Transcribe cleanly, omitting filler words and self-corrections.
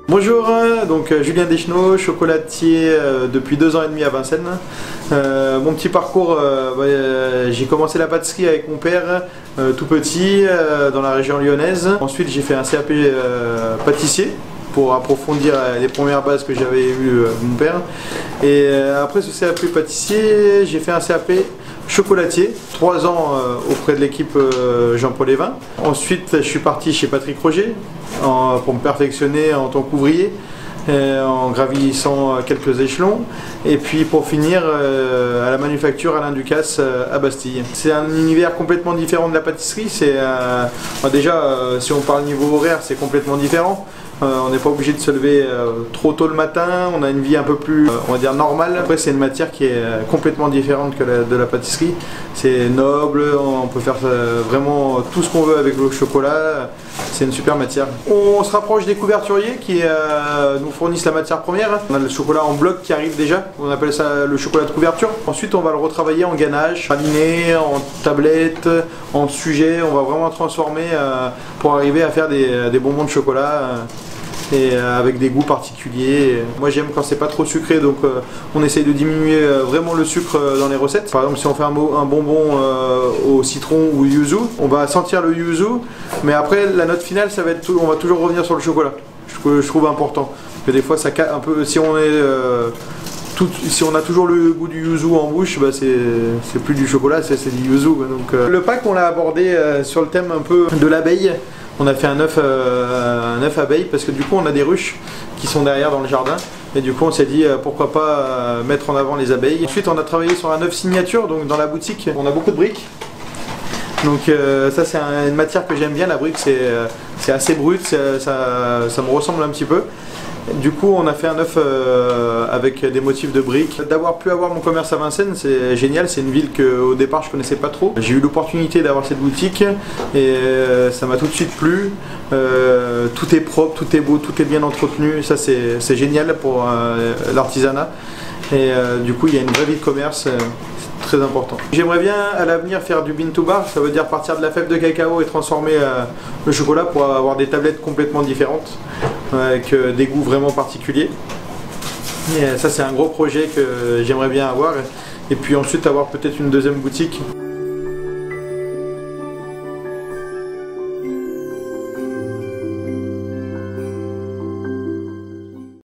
Bonjour, donc Julien Deschenaux, chocolatier depuis 2 ans et demi à Vincennes. Mon petit parcours, j'ai commencé la pâtisserie avec mon père tout petit dans la région lyonnaise. Ensuite j'ai fait un CAP pâtissier pour approfondir les premières bases que j'avais eues de mon père. Et après ce CAP pâtissier, j'ai fait un CAP chocolatier, 3 ans auprès de l'équipe Jean-Paul Evin. Ensuite je suis parti chez Patrick Roger pour me perfectionner en tant qu'ouvrier, en gravissant quelques échelons, et puis pour finir à la manufacture Alain Ducasse à Bastille. C'est un univers complètement différent de la pâtisserie. Déjà si on parle niveau horaire, c'est complètement différent. On n'est pas obligé de se lever trop tôt le matin, on a une vie un peu plus, on va dire, normale. Après c'est une matière qui est complètement différente que de la pâtisserie. C'est noble, on peut faire vraiment tout ce qu'on veut avec le chocolat. C'est une super matière. On se rapproche des couverturiers qui nous fournissent la matière première. On a le chocolat en bloc qui arrive déjà, on appelle ça le chocolat de couverture. Ensuite on va le retravailler en ganache, praliné, en tablette, en sujet. On va vraiment transformer pour arriver à faire des bonbons de chocolat. Et avec des goûts particuliers. Moi j'aime quand c'est pas trop sucré, donc on essaye de diminuer vraiment le sucre dans les recettes. Par exemple si on fait un bonbon au citron ou yuzu, on va sentir le yuzu, mais après la note finale ça va être on va toujours revenir sur le chocolat. Je trouve important, parce que des fois ça casse un peu, si on a toujours le goût du yuzu en bouche, bah c'est plus du chocolat, c'est du yuzu. Donc, le pack on l'a abordé sur le thème un peu de l'abeille. On a fait un œuf abeille parce que du coup on a des ruches qui sont derrière dans le jardin, et du coup on s'est dit pourquoi pas mettre en avant les abeilles. Ensuite on a travaillé sur un œuf signature, donc dans la boutique on a beaucoup de briques. Donc ça c'est une matière que j'aime bien, la brique c'est assez brut, ça me ressemble un petit peu. Du coup on a fait un œuf avec des motifs de briques. D'avoir pu avoir mon commerce à Vincennes, c'est génial, c'est une ville qu'au départ je connaissais pas trop. J'ai eu l'opportunité d'avoir cette boutique et ça m'a tout de suite plu. Tout est propre, tout est beau, tout est bien entretenu, ça c'est génial pour l'artisanat. Et du coup il y a une vraie vie de commerce. Très important. J'aimerais bien à l'avenir faire du bean to bar, ça veut dire partir de la fève de cacao et transformer le chocolat pour avoir des tablettes complètement différentes avec des goûts vraiment particuliers. Et ça c'est un gros projet que j'aimerais bien avoir, et puis ensuite avoir peut-être une deuxième boutique